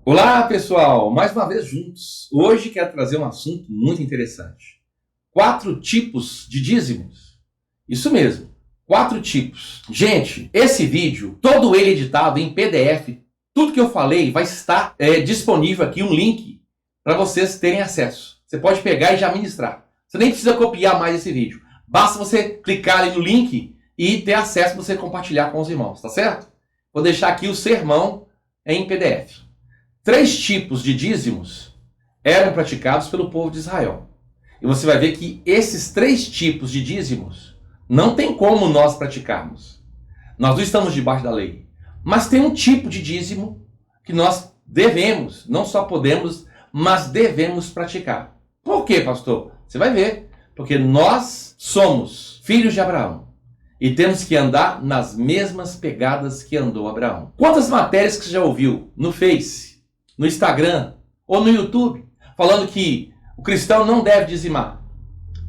Olá pessoal, mais uma vez juntos. Hoje quero trazer um assunto muito interessante. 4 tipos de dízimos. Isso mesmo, 4 tipos. Gente, esse vídeo, todo ele editado em PDF, tudo que eu falei vai estar disponível aqui, um link para vocês terem acesso. Você pode pegar e já ministrar. Você nem precisa copiar mais esse vídeo. Basta você clicar ali no link e ter acesso para você compartilhar com os irmãos, tá certo? Vou deixar aqui o sermão em PDF. 3 tipos de dízimos eram praticados pelo povo de Israel. E você vai ver que esses 3 tipos de dízimos não tem como nós praticarmos. Nós não estamos debaixo da lei. Mas tem um tipo de dízimo que nós devemos, não só podemos, mas devemos praticar. Por quê, pastor? Você vai ver. Porque nós somos filhos de Abraão. E temos que andar nas mesmas pegadas que andou Abraão. Quantas matérias que você já ouviu no Face, no Instagram ou no YouTube, falando que o cristão não deve dizimar?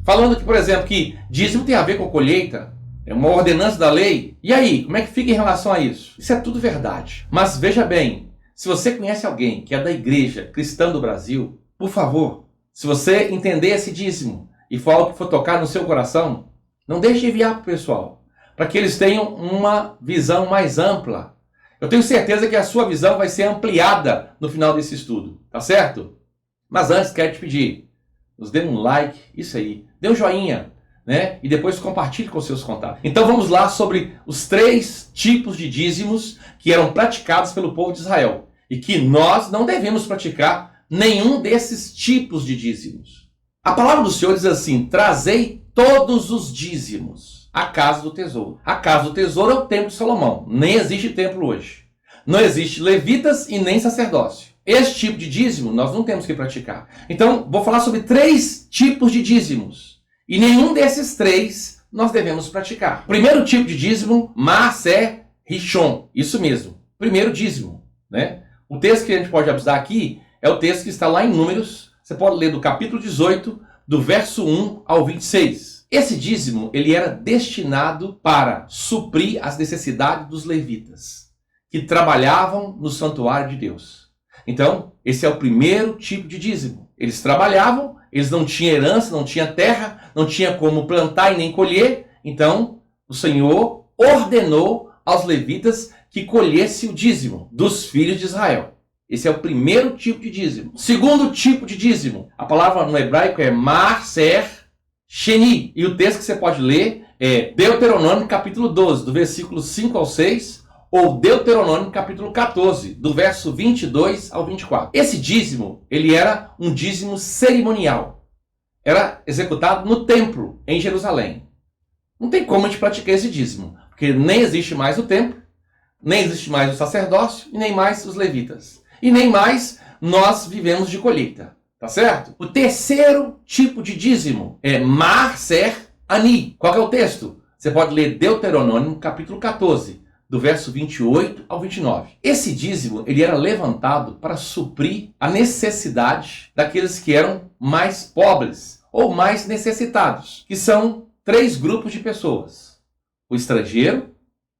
Falando que, por exemplo, que dízimo tem a ver com colheita, é uma ordenança da lei. E aí, como é que fica em relação a isso? Isso é tudo verdade. Mas veja bem, se você conhece alguém que é da igreja cristã do Brasil, por favor, se você entender esse dízimo e for algo que for tocar no seu coração, não deixe de enviar para o pessoal, para que eles tenham uma visão mais ampla. Eu tenho certeza que a sua visão vai ser ampliada no final desse estudo, tá certo? Mas antes, quero te pedir, nos dê um like, isso aí, dê um joinha, né? E depois compartilhe com seus contatos. Então vamos lá sobre os 3 tipos de dízimos que eram praticados pelo povo de Israel. E que nós não devemos praticar nenhum desses tipos de dízimos. A palavra do Senhor diz assim: trazei todos os dízimos à casa do tesouro. A casa do tesouro é o templo de Salomão. Nem existe templo hoje. Não existe levitas e nem sacerdócio. Esse tipo de dízimo nós não temos que praticar. Então, vou falar sobre 3 tipos de dízimos. E nenhum desses 3 nós devemos praticar. Primeiro tipo de dízimo, Maaser Rishon. Isso mesmo. Primeiro dízimo, né? O texto que a gente pode abusar aqui é o texto que está lá em Números. Você pode ler do capítulo 18, do verso 1 ao 26. Esse dízimo, ele era destinado para suprir as necessidades dos levitas, que trabalhavam no santuário de Deus. Então, esse é o primeiro tipo de dízimo. Eles trabalhavam, eles não tinham herança, não tinham terra, não tinham como plantar e nem colher. Então, o Senhor ordenou aos levitas que colhesse o dízimo dos filhos de Israel. Esse é o primeiro tipo de dízimo. Segundo tipo de dízimo, a palavra no hebraico é Maaser Sheni. E o texto que você pode ler é Deuteronômio capítulo 12, do versículo 5 ao 6, ou Deuteronômio capítulo 14, do verso 22 ao 24. Esse dízimo, ele era um dízimo cerimonial. Era executado no templo, em Jerusalém. Não tem como a gente praticar esse dízimo, porque nem existe mais o templo, nem existe mais o sacerdócio, e nem mais os levitas. E nem mais nós vivemos de colheita. Tá certo? O terceiro tipo de dízimo é Maaser Ani. Qual que é o texto? Você pode ler Deuteronômio capítulo 14, do verso 28 ao 29. Esse dízimo, ele era levantado para suprir a necessidade daqueles que eram mais pobres ou mais necessitados, que são 3 grupos de pessoas: o estrangeiro,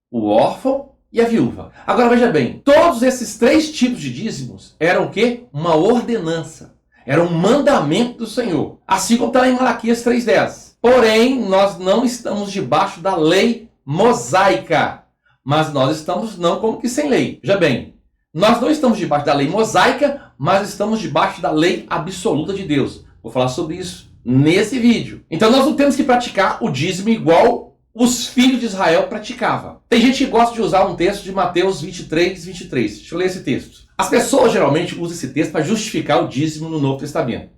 o órfão e a viúva. Agora veja bem, todos esses 3 tipos de dízimos eram o quê? Uma ordenança. Era um mandamento do Senhor. Assim como está em Malaquias 3,10. Porém, nós não estamos debaixo da lei mosaica. Mas nós estamos não como que sem lei. Veja bem, nós não estamos debaixo da lei mosaica, mas estamos debaixo da lei absoluta de Deus. Vou falar sobre isso nesse vídeo. Então nós não temos que praticar o dízimo igual os filhos de Israel praticavam. Tem gente que gosta de usar um texto de Mateus 23, 23. Deixa eu ler esse texto. As pessoas geralmente usam esse texto para justificar o dízimo no Novo Testamento.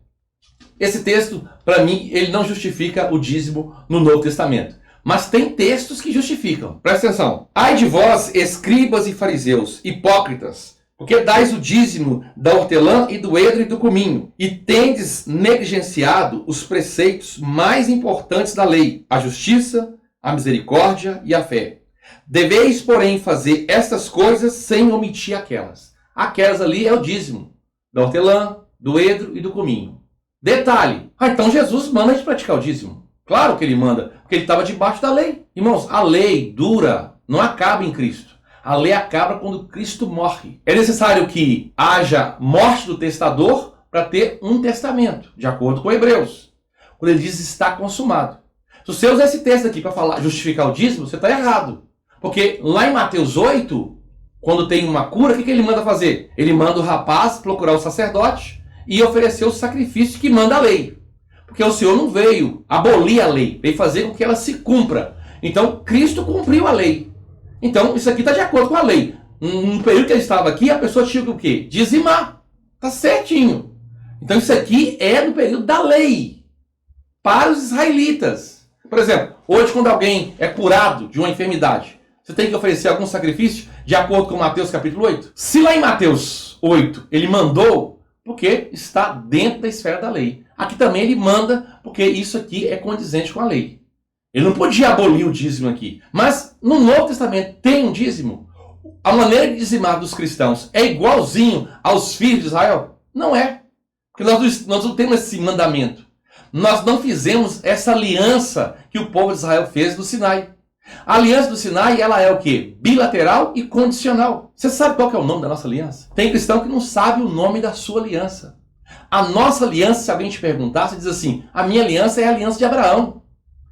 Esse texto, para mim, ele não justifica o dízimo no Novo Testamento. Mas tem textos que justificam. Presta atenção. Ai de vós, escribas e fariseus, hipócritas, porque dais o dízimo da hortelã e do edro e do cominho, e tendes negligenciado os preceitos mais importantes da lei, a justiça, a misericórdia e a fé. Deveis, porém, fazer estas coisas sem omitir aquelas. Aquelas ali é o dízimo da hortelã, do edro e do cominho. Detalhe, então Jesus manda a gente praticar o dízimo. Claro que ele manda, porque ele estava debaixo da lei. Irmãos, a lei dura, não acaba em Cristo. A lei acaba quando Cristo morre. É necessário que haja morte do testador para ter um testamento, de acordo com Hebreus. Quando ele diz está consumado. Se você usar esse texto aqui para justificar o dízimo, você está errado. Porque lá em Mateus 8, quando tem uma cura, o que ele manda fazer? Ele manda o rapaz procurar o sacerdote e oferecer o sacrifício que manda a lei. Porque o Senhor não veio abolir a lei, veio fazer com que ela se cumpra. Então, Cristo cumpriu a lei. Então, isso aqui está de acordo com a lei. No período que ele estava aqui, a pessoa tinha o quê? Dizimar. Está certinho. Então, isso aqui é no período da lei. Para os israelitas. Por exemplo, hoje quando alguém é curado de uma enfermidade, você tem que oferecer algum sacrifício de acordo com Mateus capítulo 8? Se lá em Mateus 8 ele mandou, porque está dentro da esfera da lei. Aqui também ele manda, porque isso aqui é condizente com a lei. Ele não podia abolir o dízimo aqui. Mas no Novo Testamento tem um dízimo. A maneira de dizimar dos cristãos é igualzinho aos filhos de Israel? Não é. Porque nós não temos esse mandamento. Nós não fizemos essa aliança que o povo de Israel fez no Sinai. A aliança do Sinai, ela é o quê? Bilateral e condicional. Você sabe qual que é o nome da nossa aliança? Tem cristão que não sabe o nome da sua aliança. A nossa aliança, se alguém te perguntar, você diz assim, a minha aliança é a aliança de Abraão.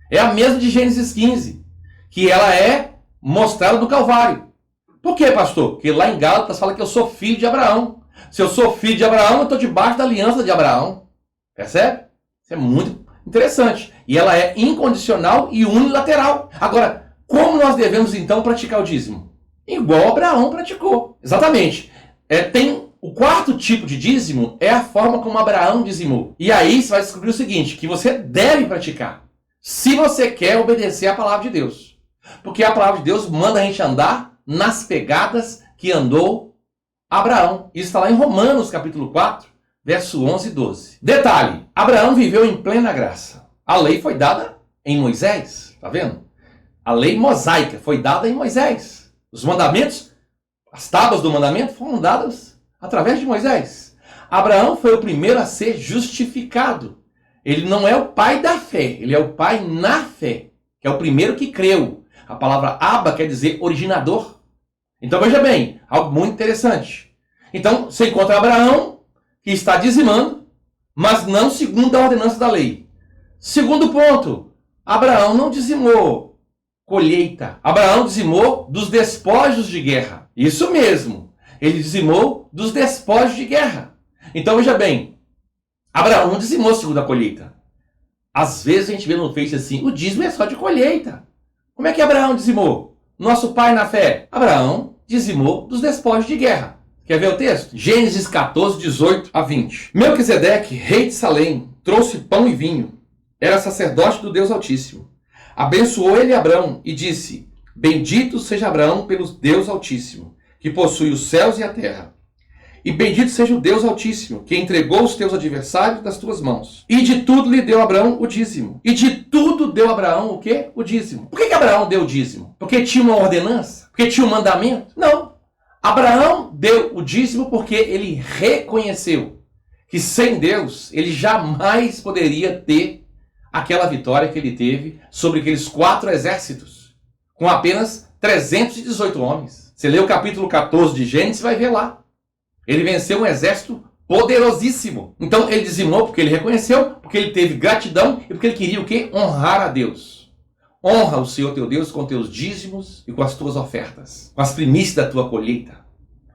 É a mesma de Gênesis 15, que ela é mostrada no Calvário. Por quê, pastor? Porque lá em Gálatas fala que eu sou filho de Abraão. Se eu sou filho de Abraão, eu estou debaixo da aliança de Abraão. Percebe? Isso é muito interessante. E ela é incondicional e unilateral. Agora, como nós devemos então praticar o dízimo? Igual Abraão praticou. Exatamente. Tem o quarto tipo de dízimo, é a forma como Abraão dizimou. E aí você vai descobrir o seguinte, que você deve praticar. Se você quer obedecer à palavra de Deus. Porque a palavra de Deus manda a gente andar nas pegadas que andou Abraão. Isso está lá em Romanos capítulo 4, verso 11 e 12. Detalhe, Abraão viveu em plena graça. A lei foi dada em Moisés, tá vendo? A lei mosaica foi dada em Moisés. Os mandamentos, as tábuas do mandamento foram dadas através de Moisés. Abraão foi o primeiro a ser justificado. Ele não é o pai da fé, ele é o pai na fé, que é o primeiro que creu. A palavra Abba quer dizer originador. Então veja bem, algo muito interessante. Então você encontra Abraão, que está dizimando, mas não segundo a ordenança da lei. Segundo ponto, Abraão não dizimou colheita. Abraão dizimou dos despojos de guerra. Isso mesmo, ele dizimou dos despojos de guerra. Então veja bem, Abraão não dizimou segundo a colheita. Às vezes a gente vê no Face assim, o dízimo é só de colheita. Como é que Abraão dizimou? Nosso pai na fé. Abraão dizimou dos despojos de guerra. Quer ver o texto? Gênesis 14, 18 a 20. Melquisedeque, rei de Salém, trouxe pão e vinho. Era sacerdote do Deus Altíssimo. Abençoou ele Abraão e disse, bendito seja Abraão pelo Deus Altíssimo, que possui os céus e a terra. E bendito seja o Deus Altíssimo, que entregou os teus adversários das tuas mãos. E de tudo lhe deu Abraão o dízimo. E de tudo deu Abraão o quê? O dízimo. Por que Abraão deu o dízimo? Porque tinha uma ordenança? Porque tinha um mandamento? Não. Abraão deu o dízimo porque ele reconheceu que sem Deus ele jamais poderia ter aquela vitória que ele teve sobre aqueles 4 exércitos, com apenas 318 homens. Você lê o capítulo 14 de Gênesis e vai ver lá. Ele venceu um exército poderosíssimo. Então ele dizimou porque ele reconheceu, porque ele teve gratidão e porque ele queria o quê? Honrar a Deus. Honra o Senhor teu Deus com teus dízimos e com as tuas ofertas, com as primícias da tua colheita,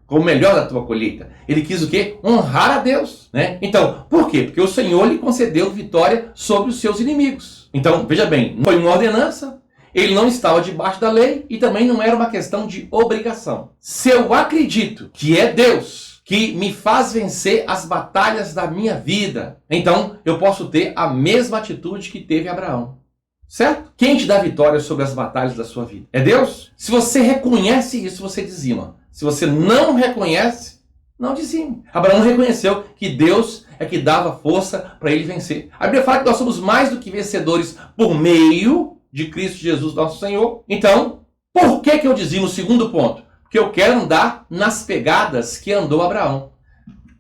com o melhor da tua colheita. Ele quis o quê? Honrar a Deus, né? Então, por quê? Porque o Senhor lhe concedeu vitória sobre os seus inimigos. Então, veja bem, não foi uma ordenança, ele não estava debaixo da lei e também não era uma questão de obrigação. Se eu acredito que é Deus que me faz vencer as batalhas da minha vida, então eu posso ter a mesma atitude que teve Abraão. Certo? Quem te dá vitória sobre as batalhas da sua vida? É Deus? Se você reconhece isso, você dizima. Se você não reconhece, não dizime. Abraão reconheceu que Deus é que dava força para ele vencer. A Bíblia fala que nós somos mais do que vencedores por meio de Cristo Jesus, nosso Senhor. Então, por que eu dizimo? Segundo ponto. Porque eu quero andar nas pegadas que andou Abraão.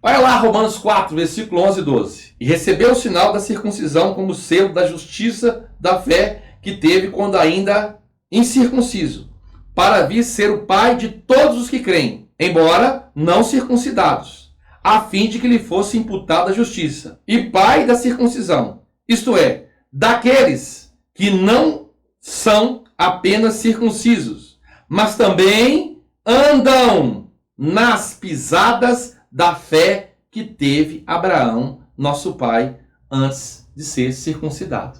Olha lá, Romanos 4, versículo 11 e 12. E recebeu o sinal da circuncisão como selo da justiça da fé que teve quando ainda incircunciso, para vir ser o pai de todos os que creem, embora não circuncidados, a fim de que lhe fosse imputada a justiça, e pai da circuncisão, isto é, daqueles que não são apenas circuncisos, mas também andam nas pisadas da fé que teve Abraão, nosso pai, antes de ser circuncidado.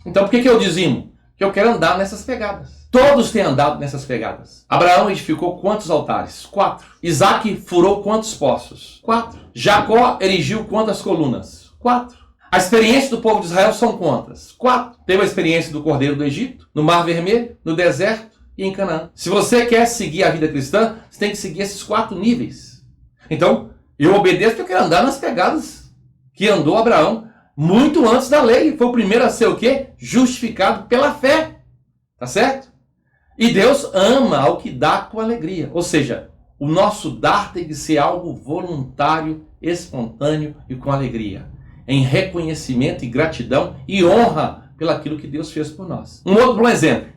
Então por que eu dizimo? Que eu quero andar nessas pegadas. Todos têm andado nessas pegadas. Abraão edificou quantos altares? 4. Isaac furou quantos poços? 4. Jacó erigiu quantas colunas? 4. A experiência do povo de Israel são quantas? 4. Teve a experiência do Cordeiro do Egito, no Mar Vermelho, no deserto e em Canaã. Se você quer seguir a vida cristã, você tem que seguir esses 4 níveis. Então, eu obedeço porque eu quero andar nas pegadas que andou Abraão muito antes da lei. Foi o primeiro a ser o quê? Justificado pela fé. Tá certo? E Deus ama ao que dá com alegria. Ou seja, o nosso dar tem que ser algo voluntário, espontâneo e com alegria. Em reconhecimento e gratidão e honra pelaquilo que Deus fez por nós. Um outro exemplo.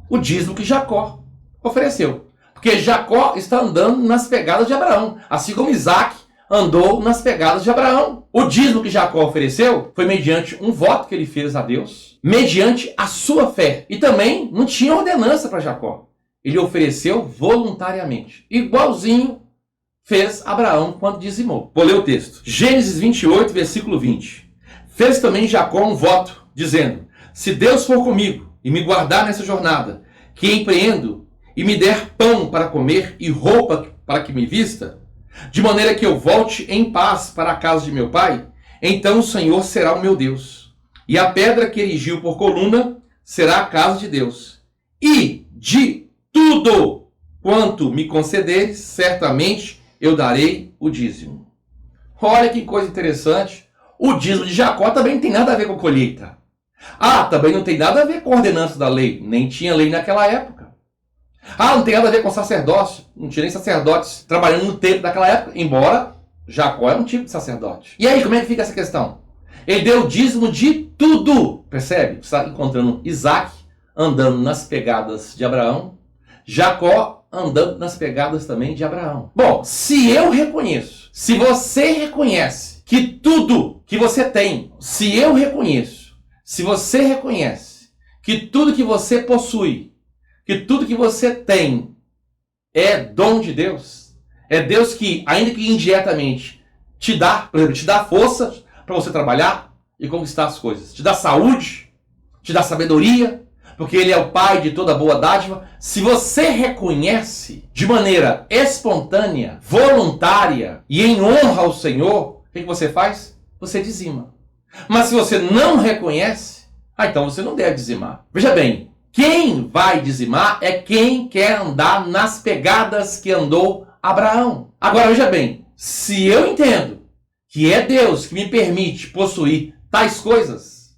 O dízimo que Jacó ofereceu. Porque Jacó está andando nas pegadas de Abraão. Assim como Isaac andou nas pegadas de Abraão. O dízimo que Jacó ofereceu foi mediante um voto que ele fez a Deus, mediante a sua fé. E também não tinha ordenança para Jacó. Ele ofereceu voluntariamente. Igualzinho fez Abraão quando dizimou. Vou ler o texto. Gênesis 28, versículo 20. Fez também Jacó um voto, dizendo: se Deus for comigo e me guardar nessa jornada, que empreendo, e me der pão para comer e roupa para que me vista, de maneira que eu volte em paz para a casa de meu pai, então o Senhor será o meu Deus. E a pedra que erigiu por coluna será a casa de Deus. E de tudo quanto me concederes, certamente eu darei o dízimo. Olha que coisa interessante. O dízimo de Jacó também não tem nada a ver com colheita. Também não tem nada a ver com a ordenança da lei. Nem tinha lei naquela época. Não tem nada a ver com sacerdócio. Não tinha nem sacerdotes trabalhando no templo daquela época, embora Jacó era um tipo de sacerdote. E aí, como é que fica essa questão? Ele deu o dízimo de tudo. Percebe? Você está encontrando Isaac andando nas pegadas de Abraão, Jacó andando nas pegadas também de Abraão. Bom, se eu reconheço, se você reconhece que tudo que você tem, se eu reconheço, se você reconhece que tudo que você possui, que tudo que você tem é dom de Deus, é Deus que, ainda que indiretamente, te dá, por exemplo, te dá força para você trabalhar e conquistar as coisas, te dá saúde, te dá sabedoria, porque Ele é o Pai de toda boa dádiva. Se você reconhece de maneira espontânea, voluntária e em honra ao Senhor, o que você faz? Você dizima. Mas se você não reconhece, então você não deve dizimar. Veja bem, quem vai dizimar é quem quer andar nas pegadas que andou Abraão. Agora veja bem, se eu entendo que é Deus que me permite possuir tais coisas,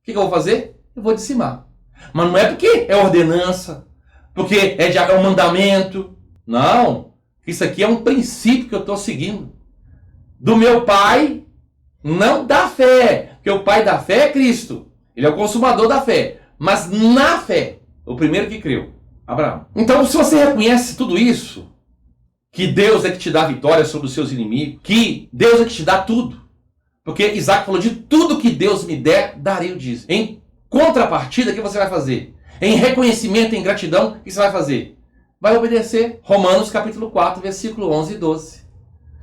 o que eu vou fazer? Eu vou dizimar. Mas não é porque é ordenança, porque é um mandamento. Não, isso aqui é um princípio que eu estou seguindo. Do meu pai, não da fé, porque o pai da fé é Cristo. Ele é o consumador da fé. Mas na fé, o primeiro que creu, Abraão. Então, se você reconhece tudo isso, que Deus é que te dá vitória sobre os seus inimigos, que Deus é que te dá tudo. Porque Isaac falou, de tudo que Deus me der, darei o dízimo. Em contrapartida, o que você vai fazer? Em reconhecimento, em gratidão, o que você vai fazer? Vai obedecer. Romanos capítulo 4, versículo 11 e 12.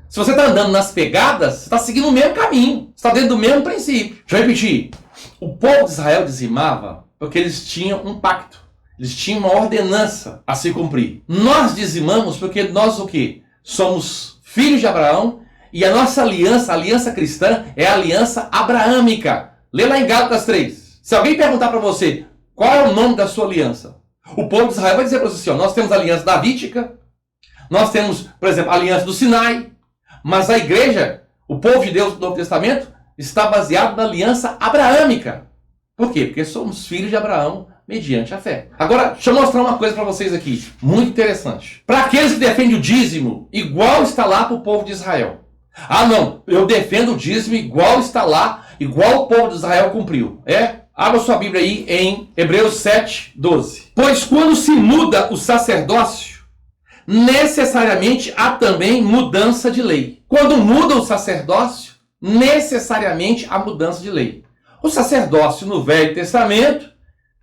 Se você está andando nas pegadas, você está seguindo o mesmo caminho. Você está dentro do mesmo princípio. Deixa eu repetir. O povo de Israel dizimava porque eles tinham um pacto. Eles tinham uma ordenança a se cumprir. Nós dizimamos porque nós o quê? Somos filhos de Abraão e a nossa aliança, a aliança cristã, é a aliança abraâmica. Lê lá em Gálatas 3. Se alguém perguntar para você qual é o nome da sua aliança, o povo de Israel vai dizer para você assim, nós temos a aliança davídica, nós temos, por exemplo, a aliança do Sinai, mas a igreja, o povo de Deus do Novo Testamento, está baseado na aliança abraâmica. Por quê? Porque somos filhos de Abraão mediante a fé. Agora, deixa eu mostrar uma coisa para vocês aqui, muito interessante. Para aqueles que defendem o dízimo, igual está lá para o povo de Israel. Não, eu defendo o dízimo igual está lá, igual o povo de Israel cumpriu. Abra sua Bíblia aí em Hebreus 7, 12. Pois quando se muda o sacerdócio, necessariamente há também mudança de lei. Quando muda o sacerdócio, necessariamente há mudança de lei. O sacerdócio no Velho Testamento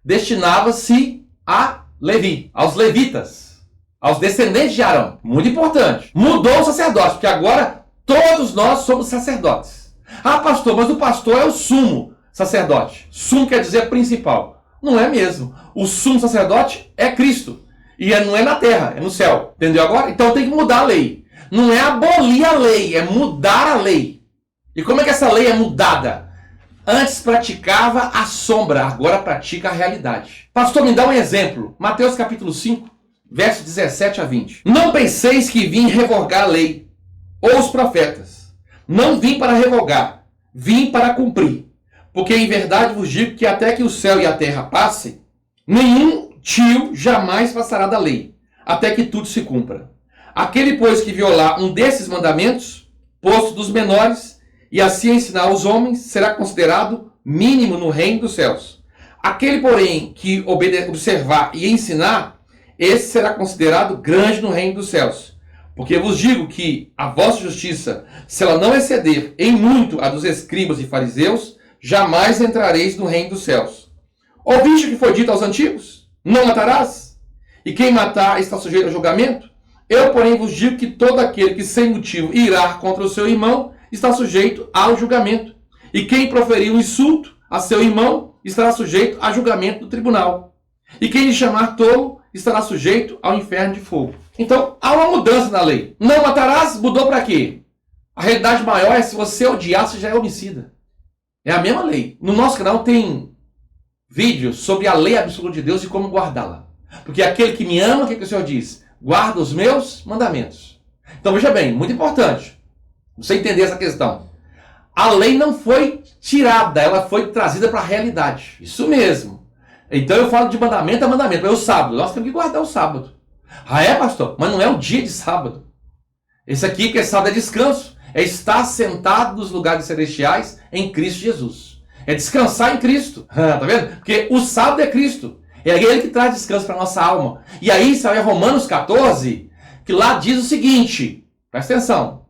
destinava-se a Levi, aos levitas, aos descendentes de Arão. Muito importante. Mudou o sacerdócio, porque agora todos nós somos sacerdotes. Ah, pastor, mas o pastor é o sumo sacerdote. Sumo quer dizer principal. Não é mesmo. O sumo sacerdote é Cristo. E não é na terra, é no céu. Entendeu agora? Então tem que mudar a lei. Não é abolir a lei, é mudar a lei. E como é que essa lei é mudada? Antes praticava a sombra, agora pratica a realidade. Pastor, me dá um exemplo. Mateus capítulo 5, versos 17 a 20. Não penseis que vim revogar a lei ou os profetas. Não vim para revogar, vim para cumprir. Porque em verdade vos digo que até que o céu e a terra passem, nenhum tio jamais passará da lei, até que tudo se cumpra. Aquele, pois, que violar um desses mandamentos, posto dos menores, e assim ensinar os homens, será considerado mínimo no reino dos céus. Aquele, porém, que observar e ensinar, esse será considerado grande no reino dos céus. Porque vos digo que a vossa justiça, se ela não exceder em muito a dos escribas e fariseus, jamais entrareis no reino dos céus. Ouviste o que foi dito aos antigos? Não matarás? E quem matar está sujeito a julgamento? Eu, porém, vos digo que todo aquele que sem motivo irá contra o seu irmão está sujeito ao julgamento. E quem proferir um insulto a seu irmão estará sujeito a julgamento do tribunal. E quem lhe chamar tolo estará sujeito ao inferno de fogo. Então, há uma mudança na lei. Não matarás, mudou para quê? A realidade maior é se você odiar, você já é homicida. É a mesma lei. No nosso canal tem vídeos sobre a lei absoluta de Deus e como guardá-la. Porque aquele que me ama, o que o Senhor diz? Guarda os meus mandamentos. Então veja bem, muito importante você entender essa questão. A lei não foi tirada, ela foi trazida para a realidade. Isso mesmo. Então eu falo de mandamento a mandamento. É o sábado, nós temos que guardar o sábado. Ah é, pastor? Mas não é o dia de sábado. Esse aqui, que é sábado, é descanso. É estar sentado nos lugares celestiais em Cristo Jesus. É descansar em Cristo. Tá vendo? Porque o sábado é Cristo. É ele que traz descanso para a nossa alma. E aí, sabe, Romanos 14, que lá diz o seguinte, presta atenção,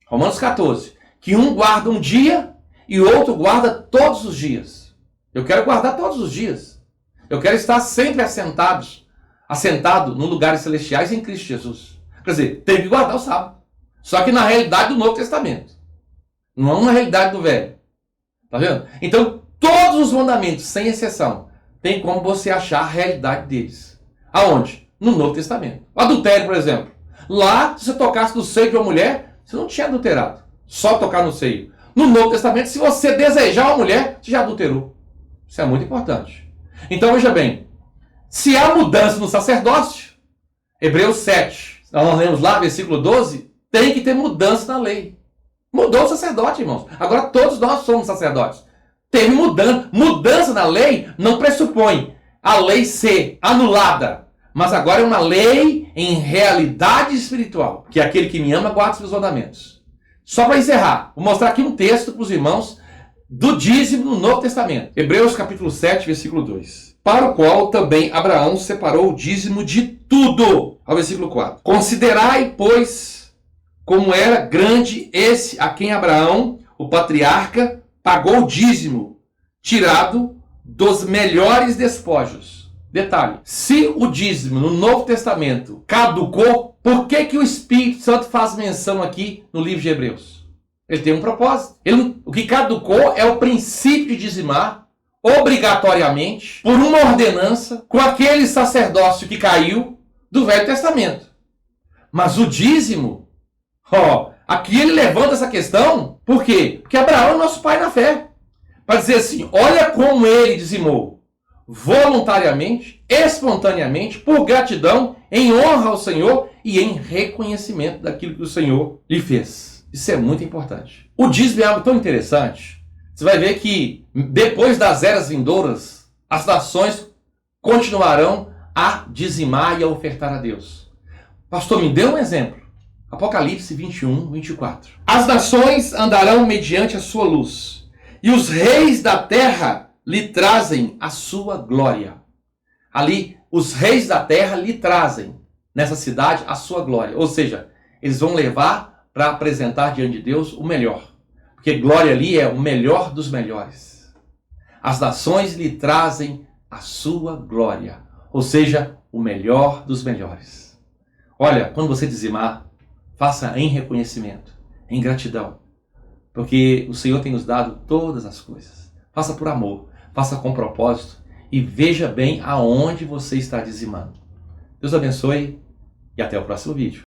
Romanos 14, que um guarda um dia e o outro guarda todos os dias. Eu quero guardar todos os dias. Eu quero estar sempre assentado nos lugares celestiais em Cristo Jesus. Quer dizer, tem que guardar o sábado. Só que na realidade do Novo Testamento. Não na realidade do Velho. Tá vendo? Então, todos os mandamentos, sem exceção, tem como você achar a realidade deles. Aonde? No Novo Testamento. O adultério, por exemplo. Lá, se você tocasse no seio de uma mulher, você não tinha adulterado. Só tocar no seio. No Novo Testamento, se você desejar uma mulher, você já adulterou. Isso é muito importante. Então, veja bem. Se há mudança no sacerdócio, Hebreus 7, nós lemos lá, versículo 12, tem que ter mudança na lei. Mudou o sacerdote, irmãos. Agora todos nós somos sacerdotes. Teve mudança. Mudança na lei não pressupõe a lei ser anulada. Mas agora é uma lei em realidade espiritual. Que é aquele que me ama guarda os meus mandamentos. Só para encerrar, vou mostrar aqui um texto para os irmãos do dízimo no Novo Testamento. Hebreus capítulo 7, versículo 2. Para o qual também Abraão separou o dízimo de tudo. Ao versículo 4. Considerai, pois, como era grande esse a quem Abraão, o patriarca, pagou o dízimo, tirado dos melhores despojos. Detalhe, se o dízimo no Novo Testamento caducou, por que o Espírito Santo faz menção aqui no livro de Hebreus? Ele tem um propósito. O que caducou é o princípio de dizimar, obrigatoriamente, por uma ordenança, com aquele sacerdócio que caiu do Velho Testamento. Mas o dízimo, aqui ele levanta essa questão, por quê? Porque Abraão é nosso pai na fé. Para dizer assim, olha como ele dizimou. Voluntariamente, espontaneamente, por gratidão, em honra ao Senhor e em reconhecimento daquilo que o Senhor lhe fez. Isso é muito importante. O dízimo é algo tão interessante. Você vai ver que depois das eras vindouras, as nações continuarão a dizimar e a ofertar a Deus. Pastor, me dê um exemplo. Apocalipse 21, 24. As nações andarão mediante a sua luz, e os reis da terra lhe trazem a sua glória. Ali, os reis da terra lhe trazem, nessa cidade, a sua glória. Ou seja, eles vão levar para apresentar diante de Deus o melhor. Porque glória ali é o melhor dos melhores. As nações lhe trazem a sua glória. Ou seja, o melhor dos melhores. Olha, quando você dizimar, faça em reconhecimento, em gratidão. Porque o Senhor tem nos dado todas as coisas. Faça por amor, faça com propósito e veja bem aonde você está dizimando. Deus abençoe e até o próximo vídeo.